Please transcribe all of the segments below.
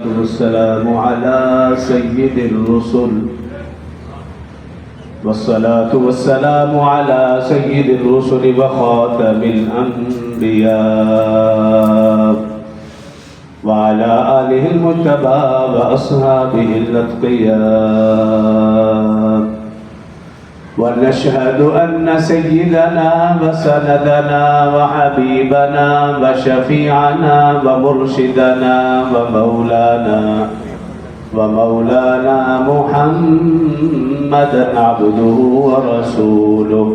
والسلام على سيد الرسل والصلاة والسلام على سيد الرسل وخاتم الأنبياء وعلى آله المجتبى وأصحابه الأتقياء ونشهد أن سيدنا وسندنا وحبيبنا وشفيعنا ومرشدنا ومولانا محمدا عبده ورسوله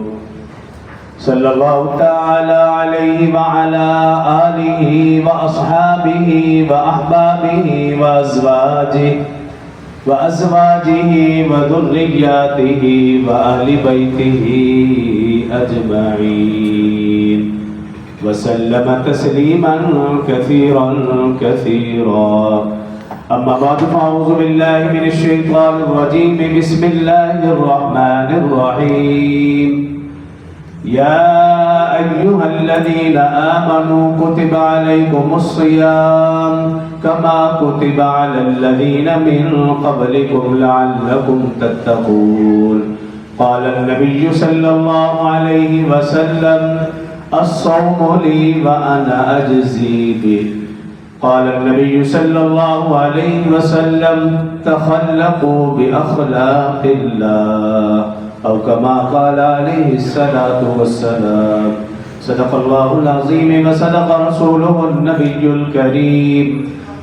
صلى الله تعالى عليه وعلى آله وأصحابه وأحبابه وأزواجه وذرياته وأهل بيته أجمعين وسلم تسليما كثيرا أما بعد فأعوذ بالله من الشيطان الرجيم بسم الله الرحمن الرحيم يا أيها الذين آمنوا كتب عليكم الصيام كما كتب على الذين من قبلكم لعلكم تتقون قال النبي صلى الله عليه وسلم الصوم لي وأنا أجزي به قال النبي صلى الله عليه وسلم تخلقوا بأخلاق الله أو كما قال عليه الصلاة والسلام صدق الله العظيم وصدق رسوله النبي الكريم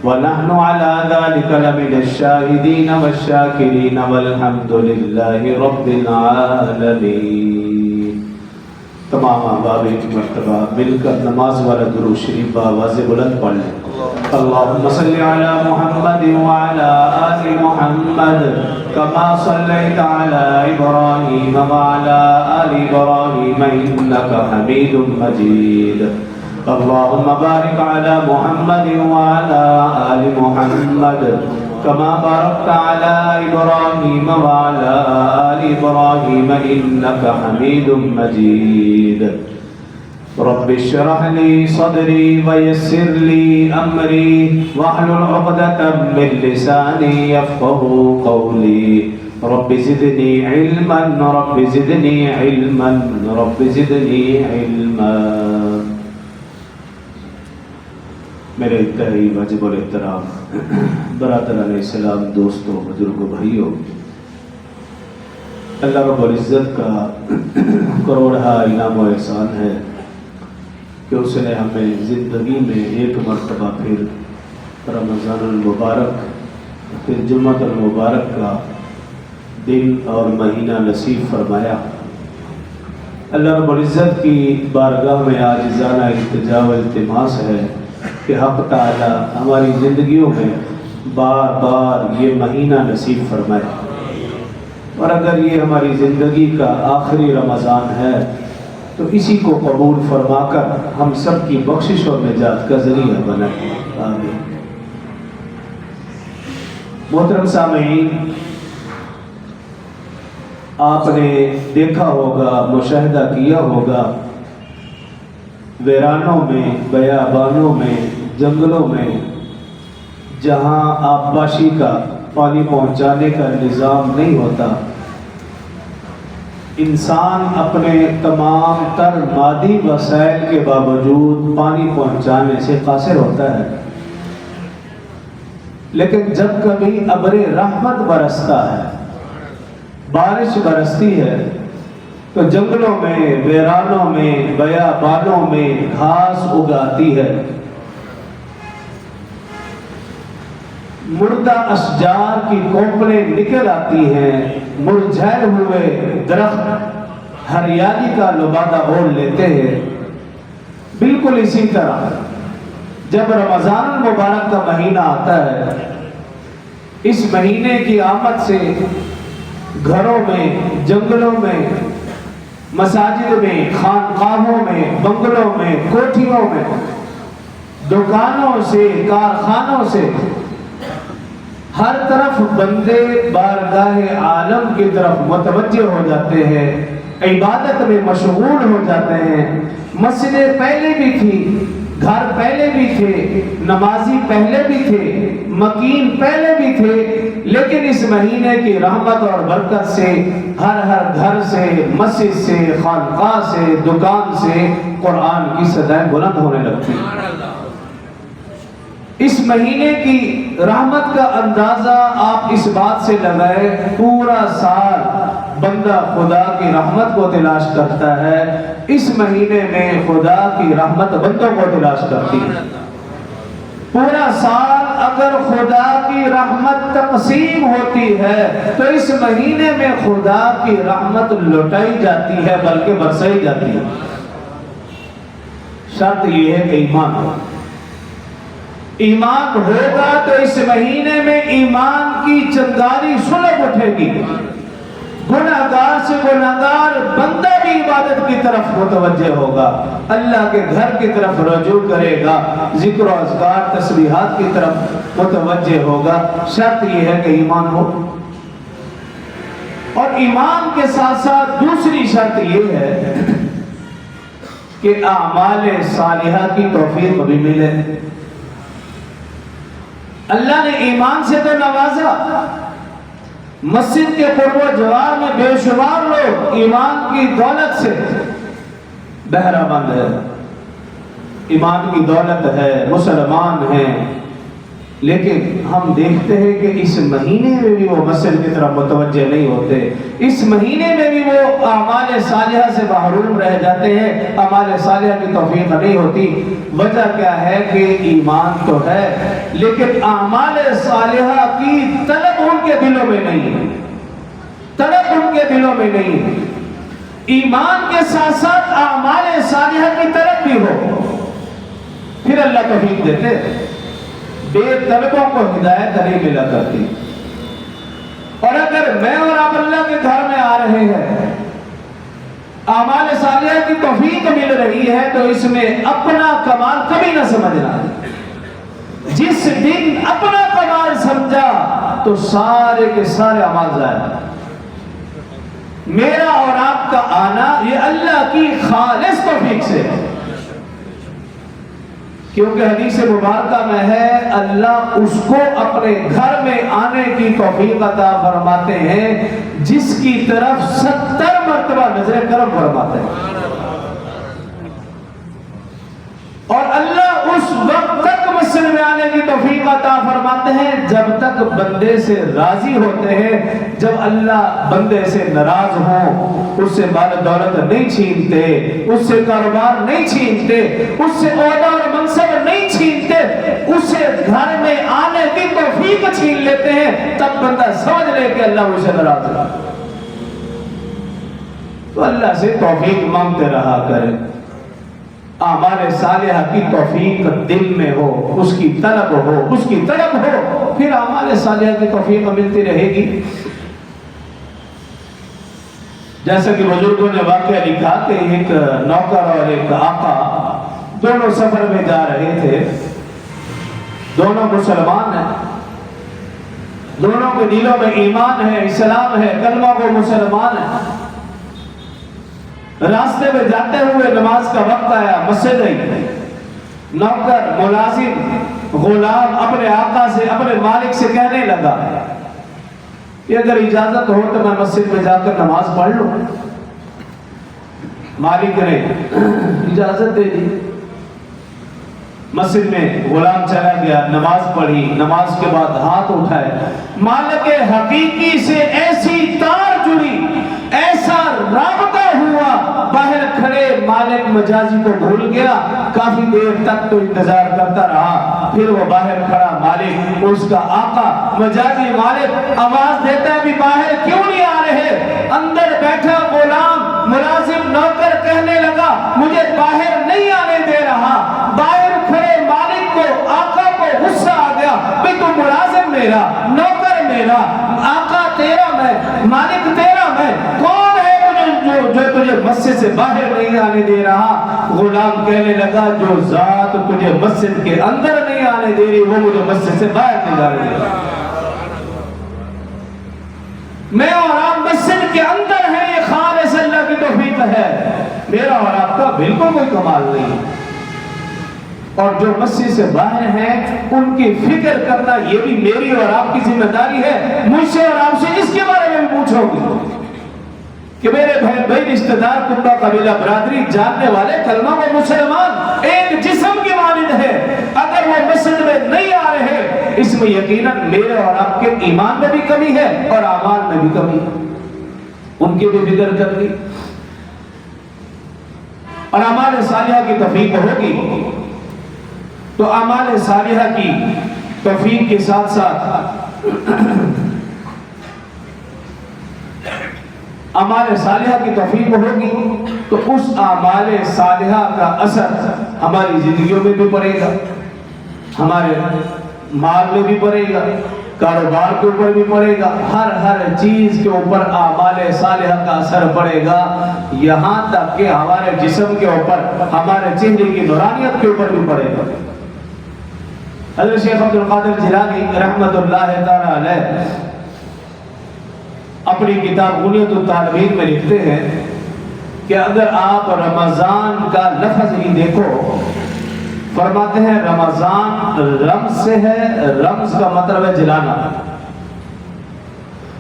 ونحن على ذلك لمن الشاهدين والشاكرين والحمد لله رب العالمين. تمام احباب ایک مرتبہ مل کر نماز والا درود شریف بآواز بلند پڑھ لیں. اللهم صل على محمد وعلى آل محمد كما صليت على إبراهيم وعلى آل إبراهيم إنك حميد مجيد. اللهم بارك على محمد وعلى آل محمد كما باركت على إبراهيم وعلى آل إبراهيم إنك حميد مجيد. رب اشرح لي صدري ويسر لي أمري واحلل عقدة من لساني يفقهوا قولي. رب زدني علما رب زدني علما رب زدني علما. میرے انتہائی واجب الاحترام برادران اسلام، دوستوں، بزرگوں، بھائیوں، اللہ رب العزت کا کروڑہا انعام و احسان ہے کہ اس نے ہمیں زندگی میں ایک مرتبہ پھر رمضان المبارک پھر جمعۃ المبارک کا دن اور مہینہ نصیب فرمایا. اللہ رب العزت کی بارگاہ میں عاجزانہ التجا و التماس ہے کہ حق تعالی ہماری زندگیوں میں بار بار یہ مہینہ نصیب فرمائے، اور اگر یہ ہماری زندگی کا آخری رمضان ہے تو اسی کو قبول فرما کر ہم سب کی بخشش اور نجات کا ذریعہ بنائے. آمین. محترم سامعین، آپ نے دیکھا ہوگا، مشاہدہ کیا ہوگا، ویرانوں میں، بیابانوں میں، جنگلوں میں جہاں آبپاشی کا پانی پہنچانے کا نظام نہیں ہوتا، انسان اپنے تمام تر مادی وسائل کے باوجود پانی پہنچانے سے قاصر ہوتا ہے. لیکن جب کبھی ابر رحمت برستا ہے، بارش برستی ہے، تو جنگلوں میں، ویرانوں میں، بیابانوں میں گھاس اگاتی ہے. مردہ اشجار کی کوپلیں نکل آتی ہیں، مرجھائے ہوئے درخت ہریالی کا لبادہ اوڑھ لیتے ہیں. بالکل اسی طرح جب رمضان المبارک کا مہینہ آتا ہے، اس مہینے کی آمد سے گھروں میں، جنگلوں میں، مساجد میں، خانقاہوں میں، بنگلوں میں، کوٹھیوں میں، دکانوں سے، کارخانوں سے ہر طرف بندے بارگاہ عالم کی طرف متوجہ ہو جاتے ہیں، عبادت میں مشغول ہو جاتے ہیں. مسجدیں پہلے بھی تھی گھر پہلے بھی تھے، نمازی پہلے بھی تھے، مکین پہلے بھی تھے، لیکن اس مہینے کی رحمت اور برکت سے ہر گھر سے، مسجد سے، خانقاہ سے، دکان سے قرآن کی صدائیں بلند ہونے لگتی ہیں۔ اس مہینے کی رحمت کا اندازہ آپ اس بات سے لگائے، پورا سال بندہ خدا کی رحمت کو تلاش کرتا ہے، اس مہینے میں خدا کی رحمت بندوں کو تلاش کرتی ہے۔ پورا سال اگر خدا کی رحمت تقسیم ہوتی ہے تو اس مہینے میں خدا کی رحمت لوٹائی جاتی ہے، بلکہ برسائی جاتی ہے۔ شرط یہ ہے کہ ایمان ہو۔ ایمان ہوگا تو اس مہینے میں ایمان کی چنگاری سلب اٹھے گی، گناہگار سے گناہگار بندہ بھی عبادت کی طرف متوجہ ہوگا، اللہ کے گھر کی طرف رجوع کرے گا، ذکر و اذکار تسبیحات کی طرف متوجہ ہوگا۔ شرط یہ ہے کہ ایمان ہو، اور ایمان کے ساتھ ساتھ دوسری شرط یہ ہے کہ اعمال صالحہ کی توفیق بھی ملے۔ اللہ نے ایمان سے تو نوازا، مسجد کے قرب و جوار میں بے شمار لوگ ایمان کی دولت سے بہرہ مند ہے، ایمان کی دولت ہے، مسلمان ہیں، لیکن ہم دیکھتے ہیں کہ اس مہینے میں بھی وہ مسجد کی طرف متوجہ نہیں ہوتے، اس مہینے میں بھی وہ اعمال صالحہ سے محروم رہ جاتے ہیں، اعمال صالحہ کی توفیق نہیں ہوتی۔ وجہ کیا ہے کہ ایمان تو ہے لیکن اعمال صالحہ کی طلب ان کے دلوں میں نہیں ہے، طلب ان کے دلوں میں نہیں ہے۔ ایمان کے ساتھ ساتھ اعمال صالحہ کی طلب بھی ہو، پھر اللہ توفیق دیتے ہیں۔ بے طلبوں کو ہدایت نہیں ملا کرتی، اور اگر میں اور آپ اللہ کے گھر میں آ رہے ہیں، اعمال صالحہ کی توفیق مل رہی ہے، تو اس میں اپنا کمال کبھی نہ سمجھنا۔ جس دن اپنا کمال سمجھا تو سارے کے سارے اعمال ضائع۔ میرا اور آپ کا آنا یہ اللہ کی خالص توفیق سے ہے، کیونکہ حدیث مبارکہ میں ہے اللہ اس کو اپنے گھر میں آنے کی توفیق عطا فرماتے ہیں جس کی طرف 70 مرتبہ نظر کرم فرماتے ہیں، اور اللہ اس وقت تک مسجد میں آنے کی توفیق عطا فرماتے ہیں جب تک بندے سے راضی ہوتے ہیں۔ جب اللہ بندے سے ناراض ہوں، اس سے مال دولت نہیں چھینتے، اس سے کاروبار نہیں چھینتے، اس سے عہدہ اور منصب نہیں چھینتے، اس سے گھر میں آنے کی توفیق چھین لیتے ہیں، تب بندہ سمجھ لے کہ اللہ مجھ سے ناراض ہے۔ تو اللہ سے توفیق مانگتے رہا کرے، اعمال صالحہ کی توفیق دل میں ہو، اس کی طلب ہو، اس کی طلب ہو، پھر اعمال صالحہ کی توفیق ملتی رہے گی۔ جیسا کہ بزرگوں نے واقعہ لکھا کہ ایک نوکر اور ایک آقا دونوں سفر میں جا رہے تھے، دونوں مسلمان ہیں، دونوں کے دلوں میں ایمان ہے، اسلام ہے، کلمہ کو مسلمان ہے۔ راستے میں جاتے ہوئے نماز کا وقت آیا، مسجد آئی، نوکر ملازم غلام اپنے آقا سے، اپنے مالک سے کہنے لگا کہ اگر اجازت ہو تو میں مسجد میں جا کر نماز پڑھ لوں۔ مالک نے اجازت دے دی، مسجد میں غلام چلا گیا، نماز پڑھی، نماز کے بعد ہاتھ اٹھائے، مالک حقیقی سے ایسی تار جڑی، ایسا رابطہ ہوا، باہر کھڑے مالک مجازی کو بھول گیا، کافی دیر تک تو انتظار کرتا رہا، پھر وہ باہر کھڑا مالک، اس کا آقا مجازی مالک آواز دیتا ہے بھی باہر کیوں نہیں آ رہے؟ اندر بیٹھا غلام ملازم نوکر کہنے لگا مجھے باہر نہیں آنے دے رہا۔ باہر کھڑے مالک کو، آقا کو غصہ آ گیا بھی تو ملازم میرا، نوکر میرا، آقا تیرا میں، مالک تیرا میں، کون ہے جو تجھے مسجد سے باہر نہیں آنے دے رہا؟ غلام کہنے لگا جو ذات تجھے مسجد کے اندر نہیں آنے دے رہی وہ مجھے مسجد سے باہر نہیں آنے دے رہا۔ میں اور آپ مسجد کے اندر ہیں، یہ خالص اللہ کی توفیق ہے، میرا اور آپ کا بالکل کوئی کمال نہیں۔ اور جو مسجد سے باہر ہیں ان کی فکر کرنا یہ بھی میری اور آپ کی ذمہ داری ہے. مجھ سے اور آپ سے اس کے بارے میں بھی پوچھو گے کہ میرے بھائی رشتہ دار کنبہ قبیلہ برادری جاننے والے کلمہ و مسلمان ایک جسم کی مانند ہے. اگر وہ مسجد میں نہیں آ رہے اس میں یقیناً میرے اور آپ کے ایمان میں بھی کمی ہے اور اعمال میں بھی کمی ہے. ان کی بھی فکر کرنی اور اعمال صالحہ کی توفیق ہوگی. تو اعمال صالحہ کی توفیق کے ساتھ ساتھ اعمال صالحہ کی توفیق ہوگی تو اس اعمال صالحہ کا اثر ہماری زندگیوں میں بھی پڑے گا, ہمارے مال میں بھی پڑے گا, کاروبار کے اوپر بھی پڑے گا, ہر چیز کے اوپر اعمال صالحہ کا اثر پڑے گا. یہاں تک کہ ہمارے جسم کے اوپر, ہمارے چہرے کی نورانیت کے اوپر بھی پڑے گا. حضرت شیخ عبد القادر جیلانی رحمت اللہ تعالی علیہ اپنی کتاب غنیۃ الطالبین میں لکھتے ہیں کہ اگر آپ رمضان کا لفظ ہی دیکھو, فرماتے ہیں رمضان رمز سے ہے, رمز کا مطلب ہے جلانا.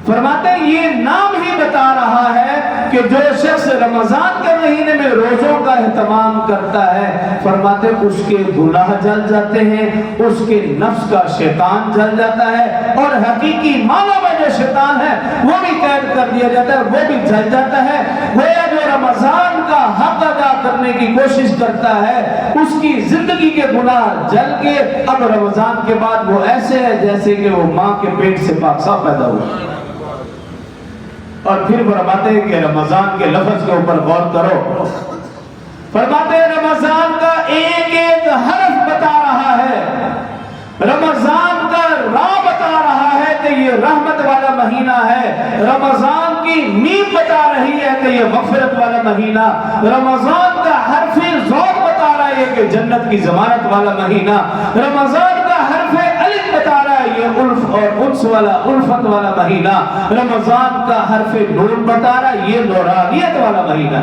فرماتے ہیں یہ نام ہی بتا رہا ہے کہ جو شخص رمضان کے مہینے میں روزوں کا اہتمام کرتا ہے, فرماتے ہیں اس کے گناہ جل جاتے ہیں, اس کے نفس کا شیطان جل جاتا ہے, اور حقیقی معنوں میں جو شیطان ہے وہ بھی قید کر دیا جاتا ہے, وہ بھی جل جاتا ہے. گویا جو رمضان کا حق ادا کرنے کی کوشش کرتا ہے اس کی زندگی کے گناہ جل کے اب رمضان کے بعد وہ ایسے ہے جیسے کہ وہ ماں کے پیٹ سے پاک صاف پیدا ہوا. اور پھر فرماتے ہیں کہ رمضان کے لفظ کے اوپر غور کرو. فرماتے ہیں رمضان کا ایک ایک حرف بتا رہا ہے, رمضان کا راہ بتا رہا ہے کہ یہ رحمت والا مہینہ ہے, رمضان کی میم بتا رہی ہے کہ یہ مغفرت والا مہینہ, رمضان کا حرف ذوق بتا رہا ہے کہ جنت کی ضمانت والا مہینہ, رمضان کا حرف الف بتا رہا ہے یہ الف اور انس والا الفت والا مہینہ, رمضان کا حرف نون بتا رہا ہے یہ نورانیت والا مہینہ.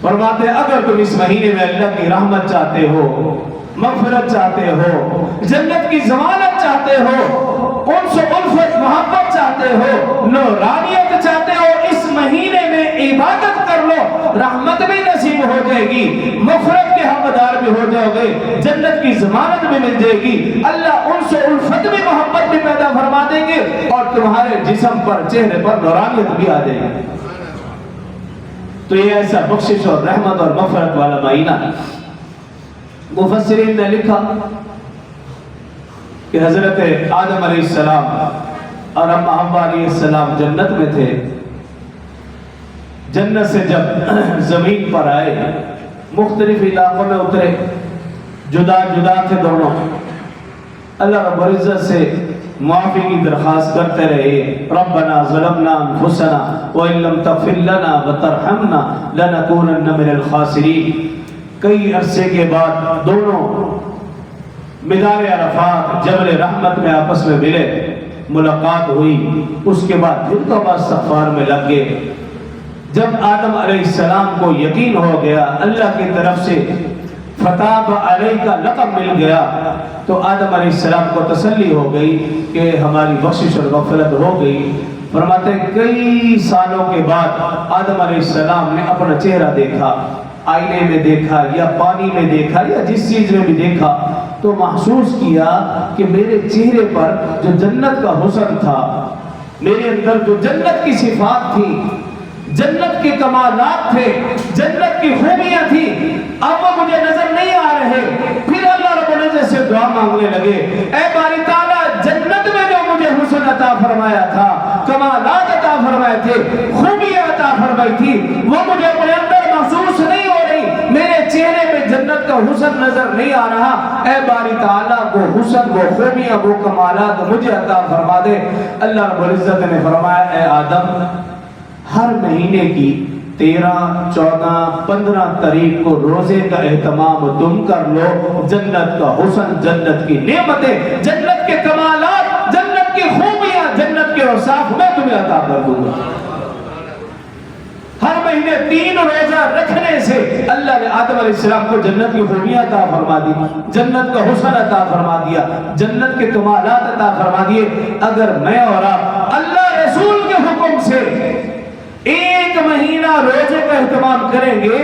فرماتے ہیں اگر تم اس مہینے میں اللہ کی رحمت چاہتے ہو, مغفرت چاہتے ہو, جنت کی ضمانت چاہتے ہو, انس الفت محبت چاہتے ہو, نورانیت چاہتے ہو, اس مہینے میں عبادت کر لو, رحمت بھی نصیب ہو جائے گی, مغفرت کے حقدار بھی ہو جاؤ گے, جنت کی ضمانت بھی مل جائے گی, اللہ انس الفت بھی محبت بھی پیدا فرما دیں گے, اور تمہارے جسم پر چہرے پر نورانیت بھی آ جائے گی. تو یہ ایسا بخشش اور رحمت اور مغفرت والا مہینہ. مفسرین نے لکھا کہ حضرت آدم علیہ السلام اور اما حوا علیہ السلام جنت میں تھے. جنت سے جب زمین پر آئے مختلف علاقوں میں اترے, جدا جدا تھے دونوں. اللہ رب العزت سے معافی کی درخواست کرتے رہے, ربنا ظلمنا انفسنا وان لم تغفر لنا وترحمنا لنکونن من الخاسرین. کئی عرصے کے بعد دونوں میدان عرفات جبل رحمت میں آپس میں ملے, ملاقات ہوئی, اس کے بعد پھر توبہ استغفار میں لگ گئے. جب آدم علیہ السلام کو یقین ہو گیا, اللہ کی طرف سے فتاب علیہ کا لقب مل گیا, تو آدم علیہ السلام کو تسلی ہو گئی کہ ہماری بخشش اور مغفرت ہو گئی. فرماتے ہیں کئی سالوں کے بعد آدم علیہ السلام نے اپنا چہرہ دیکھا, آئینے میں دیکھا یا پانی میں دیکھا یا جس چیز میں بھی دیکھا, تو محسوس کیا کہ میرے چہرے پر جو جنت کا حسن تھا, میرے اندر جو جنت کی صفات تھی, جنت کے کمالات تھے, جنت کی خوبیاں تھی, اب وہ مجھے نظر نہیں آ رہے. پھر اللہ رب العزت سے دعا مانگنے لگے, اے باری تعالیٰ جنت میں جو مجھے حسن عطا فرمایا تھا, کمالات عطا فرمائے تھے, خوبیاں عطا فرمائی تھی, وہ مجھے اپنے اندر محسوس نہیں ہو رہی, میرے چہرے میں جنت کا حسن نظر نہیں آ رہا. اے باری تعالیٰ وہ حسن, وہ خوبیاں, وہ کمالات مجھے عطا فرما دے. اللہ رب العزت نے فرمایا, اے آدم ہر مہینے کی 13, 14, 15 تاریخ کو روزے کا اہتمام تم کر لو. جنت کا حسن, جنت کی نعمتیں, جنت کے کمالات, جنت کی خوبیاں, جنت کے اوصاف میں تمہیں عطا کر دوں گا. ہر مہینے 3 روزہ رکھنے سے اللہ نے آدم علیہ السلام کو جنت کی خوبیاں عطا فرما دی، جنت کا حسن عطا فرما دیا، جنت کے کمالات عطا فرما دیے۔ اگر میں اور آپ اللہ رسول کے حکم سے 1 مہینہ روزے کا اہتمام کریں گے،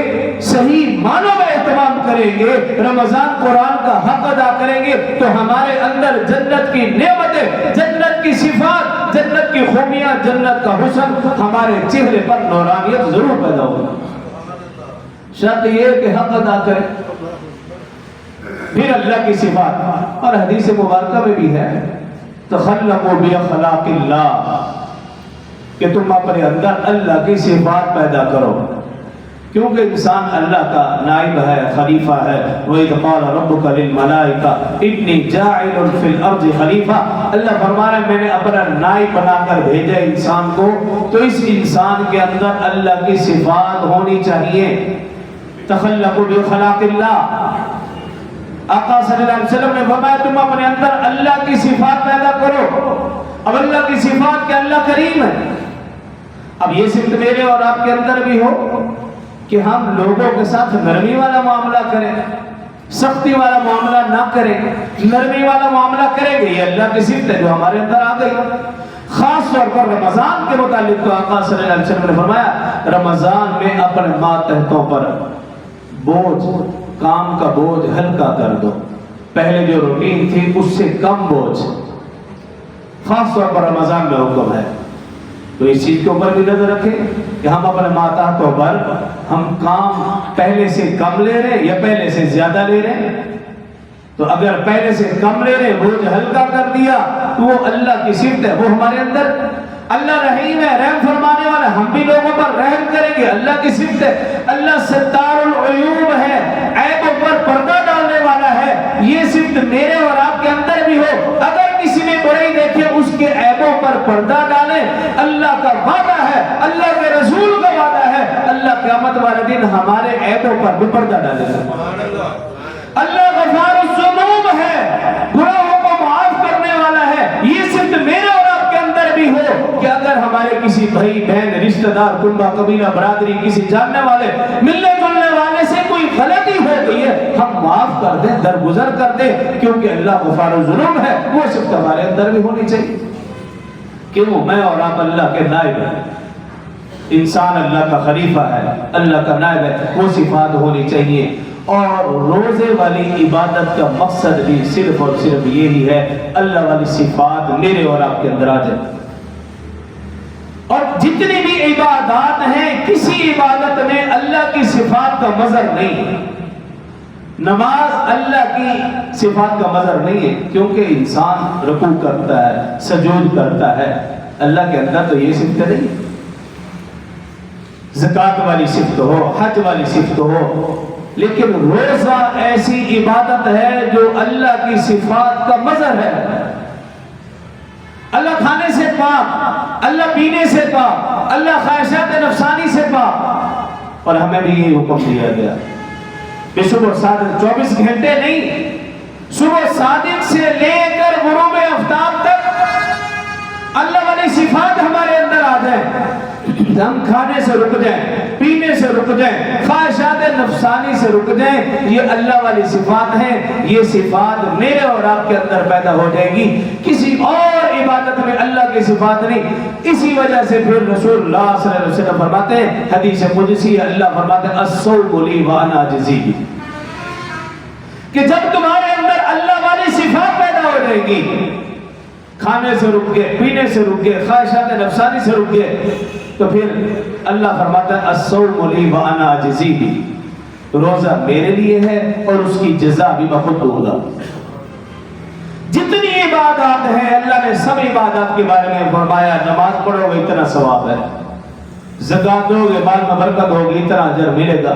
صحیح معنوں میں اہتمام کریں گے، رمضان قرآن کا حق ادا کریں گے، تو ہمارے اندر جنت کی نعمتیں، جنت کی صفات، جنت کی خوبیاں، جنت کا حسن، ہمارے چہرے پر نورانیت ضرور پیدا ہوگی۔ شرط یہ کہ حق ادا کریں۔ پھر اللہ کی صفات، اور حدیث مبارکہ میں بھی ہے تخلقوا باخلاق اللہ، کہ تم اپنے اندر اللہ کی صفات پیدا کرو، کیونکہ انسان اللہ کا نائب ہے، خلیفہ ہے۔ وَإِذْ قَالَ رَبُّكَ لِلْمَلَائِكَةِ إِنِّي جَاعِلٌ فِي الْأَرْضِ خَلِيفَةً، اللہ فرما رہا ہے میں نے اپنا نائب بنا کر بھیجا انسان کو، تو اس انسان کے اندر اللہ کی صفات ہونی چاہیے۔ تخلقوا باخلاق اللہ، آقا صلی اللہ علیہ وسلم نے فرمایا تم اپنے اندر اللہ کی صفات پیدا کرو۔ اب اللہ کی صفات کہ اللہ کریم ہے۔ اب یہ صفت میرے اور آپ کے اندر بھی ہو کہ ہم لوگوں کے ساتھ نرمی والا معاملہ کریں، سختی والا معاملہ نہ کریں، نرمی والا معاملہ کریں گے۔ یہ اللہ کی صفت ہے جو ہمارے اندر آ گئی۔ خاص طور پر رمضان کے متعلق تو آقا صلی اللہ علیہ وسلم نے فرمایا رمضان میں اپنے ماتحتوں پر بوجھ، کام کا بوجھ ہلکا کر دو، پہلے جو روٹین تھی اس سے کم بوجھ، خاص طور پر رمضان میں حکم ہے۔ تو اس چیز کے اوپر بھی نظر رکھیں کہ ہم اپنے ماتحتوں پر ہم کام پہلے سے کم لے رہے ہیں یا پہلے سے زیادہ لے رہے ہیں۔ تو اگر پہلے سے کم لے رہے ہیں، بوجھ ہلکا کر دیا، تو وہ اللہ کی صفت ہے، وہ ہمارے اندر۔ اللہ رحیم ہے، رحم فرمانے والا، ہم بھی لوگوں پر رحم کریں گے، اللہ کی صفت ہے۔ اللہ ستار العیوب ہے، عیبوں پر پردہ ڈالنے والا ہے، یہ صفت میرے اور آپ کے اندر بھی ہو۔ اگر کسی نے برائی دیکھے اس کے عیبوں پر پردہ ڈالے، اللہ کا وعدہ ہے، اللہ کے رسول کا وعدہ ہے، اللہ قیامت والے دن ہمارے عیبوں پر بھی پردہ ڈالے گا۔ اللہ غفار الذنوب ہے، گناہوں کو معاف کرنے والا ہے، یہ صفت میرے اور آپ کے اندر بھی ہو کہ اگر ہمارے کسی بھائی بہن رشتہ دار کنبہ قبیلہ برادری کسی جاننے والے ملنے جلنے والے سے کوئی غلطی ہو گئی ہے، ہم معاف کر دیں، درگزر کر دیں، کیونکہ اللہ غفار الذنوب ہے۔ وہ صفت ہمارے اندر بھی ہونی چاہیے۔ کیوں؟ میں اور آپ اللہ کے نائب ہیں، انسان اللہ کا خلیفہ ہے، اللہ کا نائب ہے، وہ صفات ہونی چاہیے۔ اور روزے والی عبادت کا مقصد بھی صرف اور صرف یہی ہے اللہ والی صفات میرے اور آپ کے اندر آ جائے۔ اور جتنی بھی عبادات ہیں، کسی عبادت میں اللہ کی صفات کا مظہر نہیں ہے۔ نماز اللہ کی صفات کا مظہر نہیں ہے، کیونکہ انسان رکوع کرتا ہے، سجود کرتا ہے، اللہ کے اندر تو یہ صفت نہیں۔ زکوٰۃ والی صفت ہو، حج والی صفت ہو، لیکن روزہ ایسی عبادت ہے جو اللہ کی صفات کا مظہر ہے۔ اللہ کھانے سے پاک، اللہ پینے سے پاک، اللہ خواہشات نفسانی سے پاک، اور ہمیں بھی یہ حکم دیا گیا کہ صبح صادق 24 گھنٹے نہیں، صبح صادق سے لے کر غروب آفتاب تک اللہ والی صفات ہمارے اندر آ جائیں، ہم کھانے سے رک جائیں، پینے سے رک جائیں، خواہشات نفسانی سے رک جائیں۔ یہ اللہ والی صفات ہیں، یہ صفات میرے اور آپ کے اندر پیدا ہو جائے گی، کسی اور عبادت میں اللہ کی صفات نہیں۔ اسی وجہ سے پھر رسول اللہ صلی اللہ علیہ وسلم فرماتے ہیں، حدیث قدسی اللہ فرماتے ہیں الصوم لی وانا اجزی بہ، کہ جب تمہارے اندر اللہ والی صفات پیدا ہو جائے گی، کھانے سے رک گئے، پینے سے رک گئے، خواہشات نفسانی سے رک گئے، تو پھر اللہ فرماتا ہے الصوم لی وانا اجزی بہ، روزہ میرے لیے ہے اور اس کی جزا بھی میں خود دوں گا۔ جتنی عبادات ہیں اللہ نے سب عبادات کے بارے میں فرمایا، نماز پڑھو گے اتنا ثواب ہے، زکوٰۃ دو گے مال میں برکت ہوگی اتنا اجر ملے گا،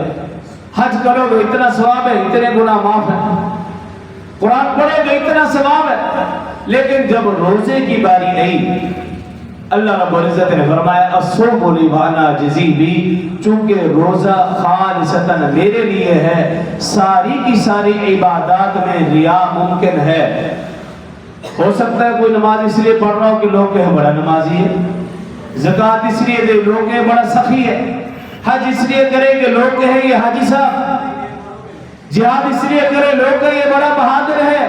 حج کرو گے اتنا ثواب ہے، اتنے گناہ معاف ہیں، قرآن پڑھو گے اتنا ثواب ہے۔ لیکن جب روزے کی باری آئی، اللہ رب العزت نے فرمایا الصوم لی وانا اجزی بہ، چونکہ روزہ خالصتاً میرے لیے ہے، ساری کی ساری عبادات میں ریا ممکن ہے۔ ہو سکتا ہے کوئی نماز اس لیے پڑھ رہا ہو کہ لوگ کہیں بڑا نمازی ہے، زکوٰۃ اس لیے دے لوگ کہیں بڑا سخی ہے، حج اس لیے کرے کہ لوگ کہیں یہ حاجی صاحب، جہاد اس لیے کرے لوگ کہیں یہ بڑا بہادر ہے،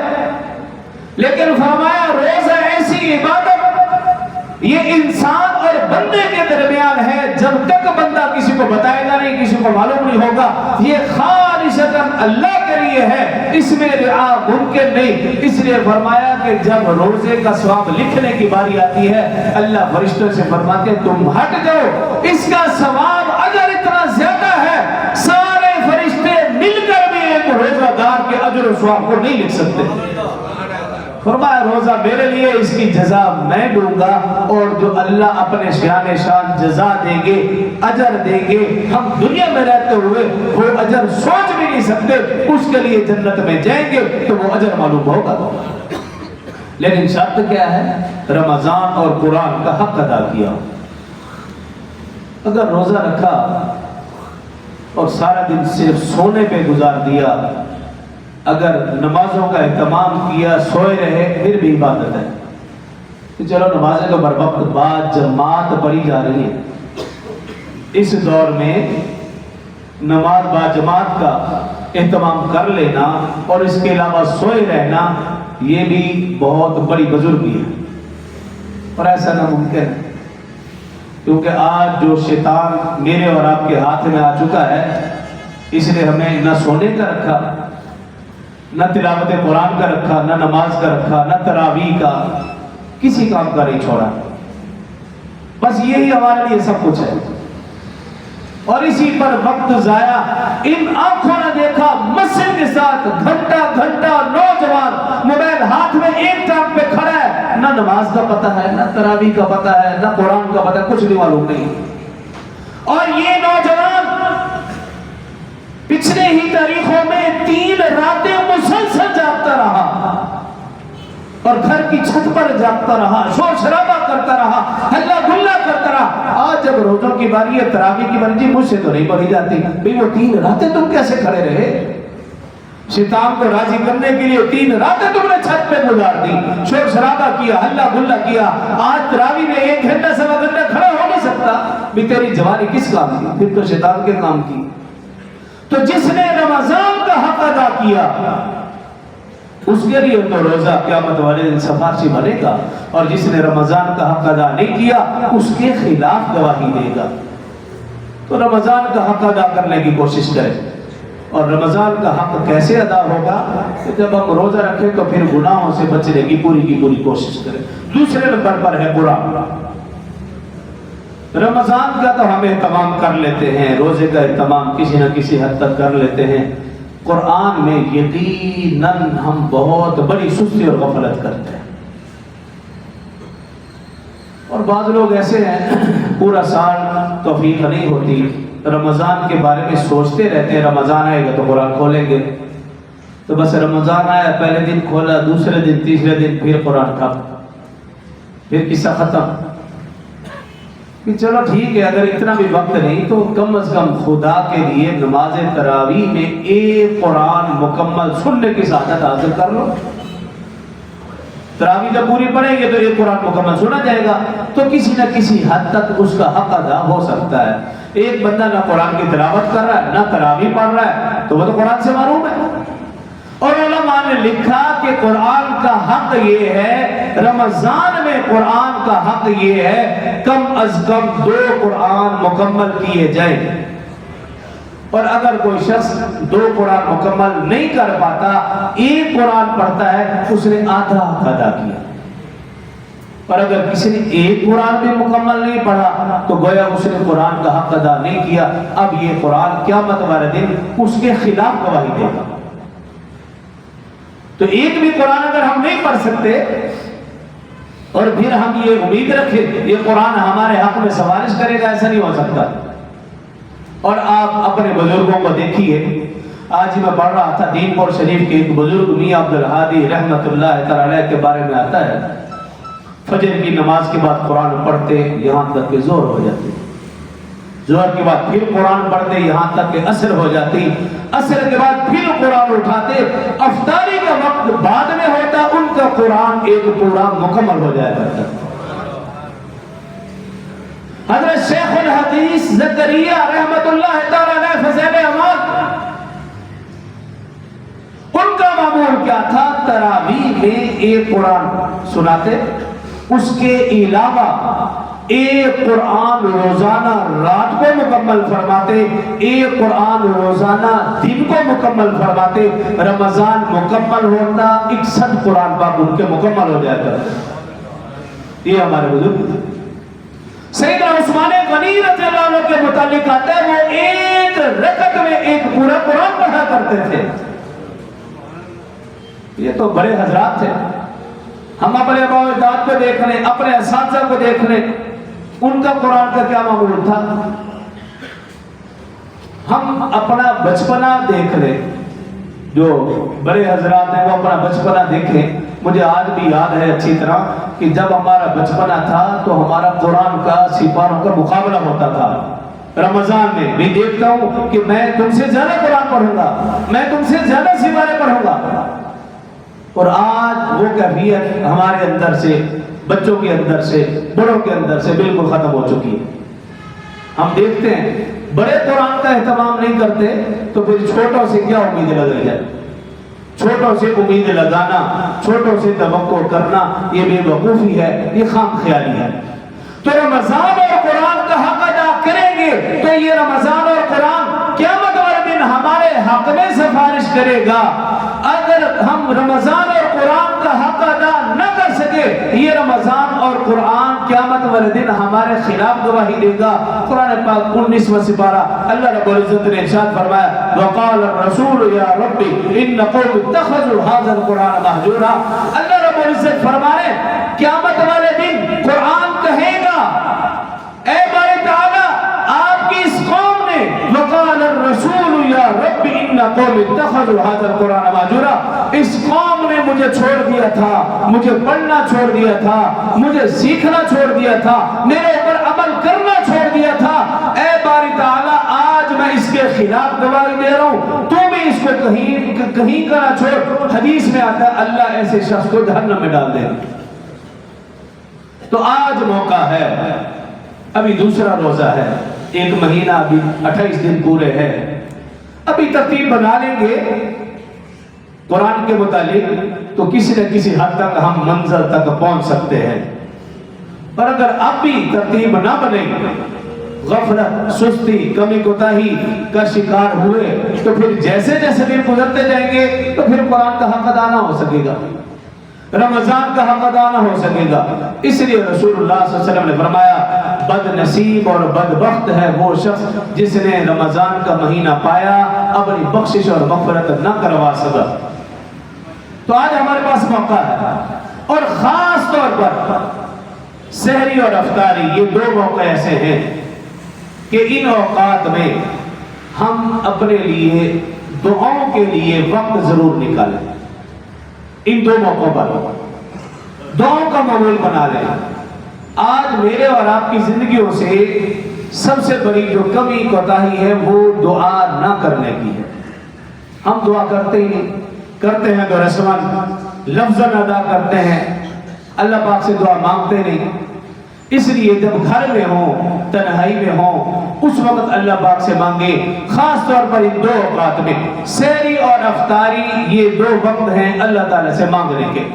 لیکن فرمایا روزہ ایسی عبادت یہ انسان اور بندے کے درمیان ہے، جب تک بندہ کسی کو بتائے گا نہیں، کسی کو معلوم نہیں ہوگا، یہ خالصتاً اللہ کے لیے ہے، اس میں رعا ممکن نہیں۔ اس لیے فرمایا کہ جب روزے کا ثواب لکھنے کی باری آتی ہے، اللہ فرشتوں سے فرماتے ہیں تم ہٹ جاؤ، اس کا ثواب اگر اتنا زیادہ ہے سارے فرشتے مل کر بھی ایک روزہ دار کے اجر و ثواب کو نہیں لکھ سکتے۔ فرمایا روزہ میرے لیے، اس کی جزا میں دوں گا، اور جو اللہ اپنے شان شان جزا دیں گے، اجر دیں گے، ہم دنیا میں رہتے ہوئے وہ اجر سوچ بھی نہیں سکتے، اس کے لیے جنت میں جائیں گے تو وہ اجر معلوم ہوگا۔ لیکن شرط کیا ہے؟ رمضان اور قرآن کا حق ادا کیا۔ اگر روزہ رکھا اور سارا دن صرف سونے پہ گزار دیا، اگر نمازوں کا اہتمام کیا، سوئے رہے، پھر بھی عبادت ہے کہ چلو نمازیں تو بر وقت بعد جماعت پڑھی جا رہی ہے۔ اس دور میں نماز با جماعت کا اہتمام کر لینا اور اس کے علاوہ سوئے رہنا یہ بھی بہت بڑی بزرگی ہے، اور ایسا ناممکن ہے، کیونکہ آج جو شیطان میرے اور آپ کے ہاتھ میں آ چکا ہے، اس نے ہمیں نہ سونے کا رکھا، نہ تلاوت قرآن کا رکھا، نہ نماز کا رکھا، نہ تراویح کا، کسی کام کا نہیں چھوڑا، بس یہی ہمارے لیے سب کچھ ہے، اور اسی پر وقت ضائع۔ ان آنکھوں نے دیکھا مسجد کے ساتھ گھنٹہ گھنٹہ نوجوان موبائل ہاتھ میں ایک ٹانگ پہ کھڑا ہے، نہ نماز کا پتہ ہے، نہ تراویح کا پتہ ہے، نہ قرآن کا پتہ ہے، کچھ نہیں معلوم نہیں۔ اور یہ نوجوان پچھلے ہی تاریخوں میں 3 راتیں مسلسل جاگتا رہا، اور گھر کی چھت پر جاگتا رہا، شور شرابہ کرتا رہا، ہلا گلا کرتا رہا۔ آج جب روزوں کی باری ہے، تراویح کی باری، جی مجھ سے تو نہیں پڑھی جاتی، بھئی وہ 3 راتیں تم کیسے کھڑے رہے؟ شیطان کو راضی کرنے کے لیے 3 راتیں تم نے چھت پہ گزار دی، شور شرابہ کیا، ہلا گلا کیا۔ آج تراویح میں 1 گھنٹہ سوا گھنٹہ کھڑا ہو نہیں سکتا، بھی تیری جوانی کس کام کی؟ پھر تو شیطان کے کام کی۔ تو جس نے رمضان کا حق ادا کیا اس کے لیے تو روزہ قیامت والے دن سفارشی بنے گا، اور جس نے رمضان کا حق ادا نہیں کیا اس کے خلاف گواہی دے گا۔ تو رمضان کا حق ادا کرنے کی کوشش کریں، اور رمضان کا حق کیسے ادا ہوگا؟ کہ جب ہم روزہ رکھیں تو پھر گناہوں سے بچنے کی پوری کوشش کریں۔ دوسرے نمبر پر ہے قرآن۔ رمضان کا تو ہم اہتمام کر لیتے ہیں، روزے کا اہتمام کسی نہ کسی حد تک کر لیتے ہیں، قرآن میں یقیناً ہم بہت بڑی سستی اور غفلت کرتے ہیں۔ اور بعض لوگ ایسے ہیں پورا سال توفیق نہیں ہوتی، رمضان کے بارے میں سوچتے رہتے ہیں رمضان آئے گا تو قرآن کھولیں گے، تو بس رمضان آیا، پہلے دن کھولا، دوسرے دن، تیسرے دن پھر قرآن کا، پھر قصہ ختم۔ کہ چلو ٹھیک ہے، اگر اتنا بھی وقت نہیں تو کم از کم خدا کے لیے نماز تراویح میں ایک قرآن مکمل سننے کی سعادت حاصل کر لو۔ تراویح جب پوری پڑھیں گے تو ایک قرآن مکمل سنا جائے گا، تو کسی نہ کسی حد تک اس کا حق ادا ہو سکتا ہے۔ ایک بندہ نہ قرآن کی تلاوت کر رہا ہے نہ تراویح پڑھ رہا ہے تو وہ تو قرآن سے محروم ہے۔ اور علماء نے لکھا کہ قرآن کا حق یہ ہے، رمضان میں قرآن کا حق یہ ہے کم از کم 2 قرآن مکمل کیے جائیں، اور اگر کوئی شخص 2 قرآن مکمل نہیں کر پاتا، 1 قرآن پڑھتا ہے، اس نے آدھا حق ادا کیا۔ اور اگر کسی نے 1 قرآن بھی مکمل نہیں پڑھا تو گویا اس نے قرآن کا حق ادا نہیں کیا۔ اب یہ قرآن قیامت والے دن اس کے خلاف گواہی دے گا۔ تو 1 بھی قرآن اگر ہم نہیں پڑھ سکتے اور پھر ہم یہ امید رکھیں یہ قرآن ہمارے حق میں سفارش کرے گا، ایسا نہیں ہو سکتا۔ اور آپ اپنے بزرگوں کو دیکھیے، آج ہی میں پڑھ رہا تھا دین پور شریف کے ایک بزرگ میاں عبدالہادی رحمت اللہ تعالی کے بارے میں آتا ہے، فجر کی نماز کے بعد قرآن پڑھتے یہاں تک کہ ظہر ہو جاتی، ظہر کے بعد پھر قرآن پڑھتے یہاں تک کہ عصر ہو جاتی، عصر کے بعد پھر قرآن اٹھاتے، افطاری کا وقت بعد میں ہوتا، ان کا قرآن ایک پورا مکمل ہو جایا کرتا۔ حضرت شیخ الحدیث رئیس زکریا رحمت اللہ تعالی علیہ فضیل احمد، ان کا معمول کیا تھا؟ تراویح میں ایک قرآن سناتے، اس کے علاوہ ایک قرآن روزانہ رات کو مکمل فرماتے، ایک قرآن روزانہ دن کو مکمل فرماتے۔ رمضان مکمل ہوتا 61 قرآن پاک ان کے مکمل ہو جاتا۔ یہ ہمارے بزرگ سیدنا عثمان غنی رضی اللہ عنہ کے متعلق آتا ہے، وہ ایک رکعت میں ایک پورا قرآن پڑھا کرتے تھے۔ یہ تو بڑے حضرات تھے، ہم اپنے ابا و اجداد کو دیکھ لیں، اپنے اساتذہ کو دیکھ لیں، ان کا قرآن کا کیا معمول تھا۔ ہم اپنا بچپنا دیکھ لیں، جو بڑے حضرات ہیں وہ اپنا بچپنا دیکھیں۔ مجھے آج بھی یاد ہے اچھی طرح کہ جب ہمارا بچپنا تھا تو ہمارا قرآن کا سپاروں کا مقابلہ ہوتا تھا۔ رمضان میں بھی دیکھتا ہوں کہ میں تم سے زیادہ قرآن پڑھوں گا، میں تم سے زیادہ سپارے پڑھوں گا، اور آج وہ کیفیت ہمارے اندر سے، بچوں کے اندر سے، بڑوں کے اندر سے بالکل ختم ہو چکی ہے۔ ہم دیکھتے ہیں بڑے قرآن کا اہتمام نہیں کرتے تو پھر چھوٹوں سے کیا امید لگائی جائے؟ چھوٹوں سے امید لگانا، چھوٹوں سے توقع کرنا، یہ بے وقوفی ہے، یہ خام خیالی ہے۔ تو رمضان اور قرآن کا حق ادا کریں گے تو یہ رمضان اور قرآن قیامت والے دن ہمارے حق میں سفارش کرے گا۔ اگر ہم رمضان اور قرآن کا حق ادا نہ کر سکے، یہ رمضان اور قرآن قیامت والے دن ہمارے خلاف گواہی دے گا۔ قرآن پاک 19واں سپارہ اللہ رب العزت نے ارشاد فرمایا، وقال الرسول یا رب ان قوم اتخذوا هذا القرآن مهجورا۔ اللہ رب العزت فرمائے قیامت والے دن قرآن کہے گا، اے باری تعالی آپ کی اس قوم نے، وقال الرسول یا رب ان قوم اتخذوا هذا القرآن مهجورا، اس قوم نے مجھے چھوڑ دیا تھا، مجھے پڑھنا چھوڑ دیا تھا، مجھے سیکھنا چھوڑ دیا تھا، میرے اوپر عمل کرنا چھوڑ دیا تھا۔ اے باری تعالی آج میں اس کے خلاف گواہی دے رہا ہوں، تو بھی اس کو کہیں کا نہ چھوڑ۔ حدیث میں آتا ہے اللہ ایسے شخص کو جہنم میں ڈال دے گا۔ تو آج موقع ہے، ابھی دوسرا روزہ ہے، ایک مہینہ ابھی 28 دن پورے ہیں، ابھی ترتیب بنا لیں گے قرآن کے متعلق تو کسی نہ کسی حد تک ہم منزل تک پہنچ سکتے ہیں۔ پر اگر اب بھی ترتیب نہ بنے، غفلت، سستی، کمی کوتاہی کا شکار ہوئے تو پھر جیسے جیسے دن گزرتے جائیں گے تو پھر قرآن کا حق ادا نہ ہو سکے گا، رمضان کا حق ادا نہ ہو سکے گا۔ اس لیے رسول اللہ صلی اللہ علیہ وسلم نے فرمایا بد نصیب اور بدبخت ہے وہ شخص جس نے رمضان کا مہینہ پایا اپنی بخشش اور مغفرت نہ کروا سکا۔ تو آج ہمارے پاس موقع ہے، اور خاص طور پر سحری اور افطاری، یہ دو موقع ایسے ہیں کہ ان اوقات میں ہم اپنے لیے دعاؤں کے لیے وقت ضرور نکالیں۔ ان دو موقعوں پر دعاؤں کا معمول بنا لیں۔ آج میرے اور آپ کی زندگیوں سے سب سے بڑی جو کمی کوتاہی ہے وہ دعا نہ کرنے کی ہے۔ ہم دعا کرتے ہی نہیں، کرتے ہیں تو رسمان لفظاً ادا کرتے ہیں، اللہ پاک سے دعا مانگتے نہیں۔ اس لیے جب گھر میں ہوں، تنہائی میں ہوں، اس وقت اللہ پاک سے مانگے۔ خاص طور پر ان دو اوقات میں سحری اور افطاری، یہ دو وقت ہیں اللہ تعالیٰ سے مانگنے کے،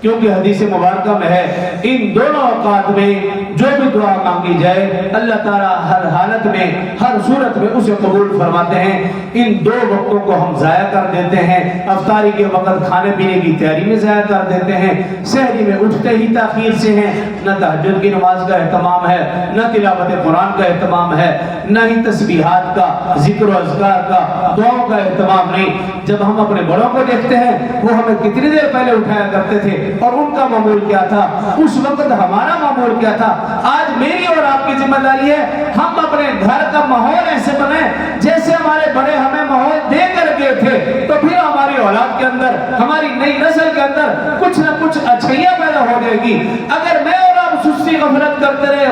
کیونکہ حدیث مبارکہ میں ہے ان دونوں اوقات میں جو بھی دعا مانگی جائے اللہ تعالیٰ ہر حالت میں، ہر صورت میں اسے قبول فرماتے ہیں۔ ان دو وقتوں کو ہم ضائع کر دیتے ہیں۔ افطاری کے وقت کھانے پینے کی تیاری میں ضائع کر دیتے ہیں، سحری میں اٹھتے ہی تاخیر سے ہیں، نہ تہجد کی نماز کا اہتمام ہے، نہ تلاوت قرآن کا اہتمام ہے، نہ ہی تسبیحات کا، ذکر و اذکار کا، دعاؤں کا اہتمام نہیں۔ جب ہم اپنے بڑوں کو دیکھتے ہیں وہ ہمیں کتنی دیر پہلے اٹھایا کرتے تھے اور ان کا معمول کیا تھا، اس وقت ہمارا معمول کیا تھا۔ آج میری اور آپ کی ذمہ داری ہے ہم اپنے گھر کا ماحول ایسے بنائیں جیسے ہمارے بڑے ہمیں ماحول دے کر گئے تھے، تو پھر ہماری اولاد کے اندر، ہماری نئی نسل کے اندر کچھ نہ کچھ اچھائیاں پیدا ہو جائے گی۔ اگر میں اور آپ سستی غفلت کرتے رہے،